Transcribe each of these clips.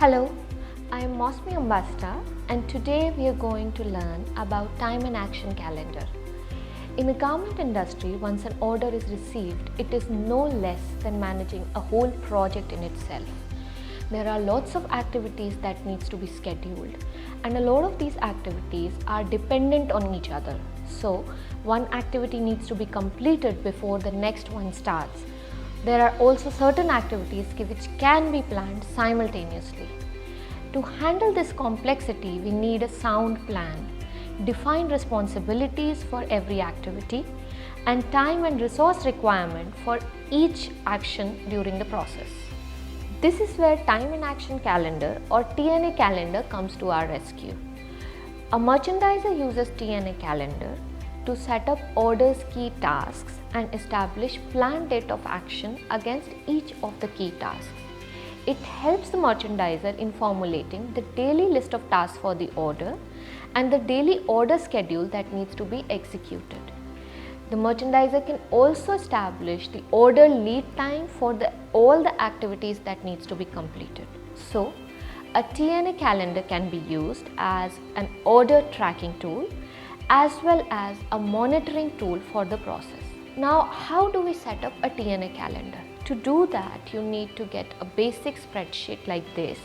Hello, I am Mausmi Ambastha, and today we are going to learn about time and action calendar. In the garment industry, once an order is received, it is no less than managing a whole project in itself. There are lots of activities that needs to be scheduled, and a lot of these activities are dependent on each other. So, one activity needs to be completed before the next one starts. There are also certain activities which can be planned simultaneously. To handle this complexity, we need a sound plan, define responsibilities for every activity, and time and resource requirement for each action during the process. This is where time and action calendar or TNA calendar comes to our rescue. A merchandiser uses TNA calendar to set up orders key tasks and establish planned date of action against each of the key tasks. It helps the merchandiser in formulating the daily list of tasks for the order and the daily order schedule that needs to be executed. The merchandiser can also establish the order lead time for all the activities that needs to be completed. So, a TNA calendar can be used as an order tracking tool as well as a monitoring tool for the process. Now, how do we set up a TNA calendar? To do that, you need to get a basic spreadsheet like this.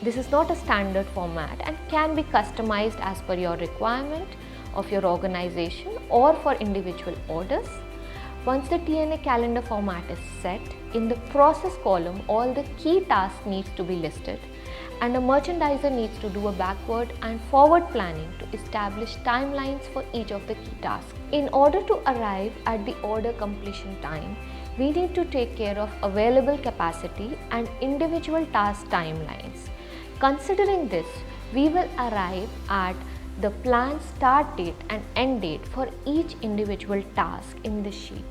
This is not a standard format and can be customized as per your requirement of your organization or for individual orders. Once the TNA calendar format is set, in the process column, all the key tasks needs to be listed, and a merchandiser needs to do a backward and forward planning to establish timelines for each of the key tasks. In order to arrive at the order completion time, we need to take care of available capacity and individual task timelines. Considering this, we will arrive at the planned start date and end date for each individual task in the sheet.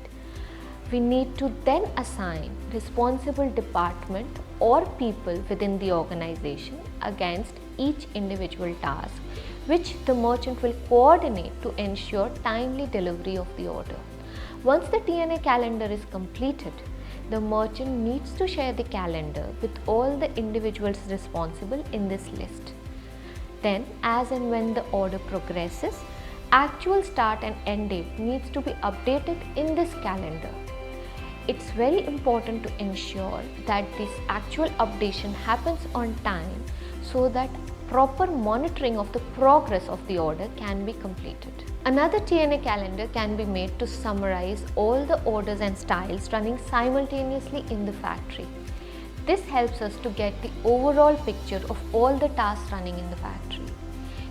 We need to then assign responsible department or people within the organization against each individual task, which the merchant will coordinate to ensure timely delivery of the order. Once the TNA calendar is completed, the merchant needs to share the calendar with all the individuals responsible in this list. Then, as and when the order progresses, actual start and end date needs to be updated in this calendar. It's very important to ensure that this actual updation happens on time so that proper monitoring of the progress of the order can be completed. Another TNA calendar can be made to summarize all the orders and styles running simultaneously in the factory. This helps us to get the overall picture of all the tasks running in the factory.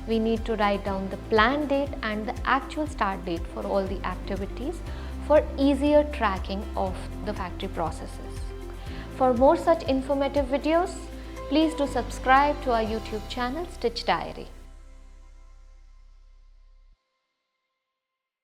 We need to write down the planned date and the actual start date for all the activities for easier tracking of the factory processes. For more such informative videos, please do subscribe to our YouTube channel Stitch Diary.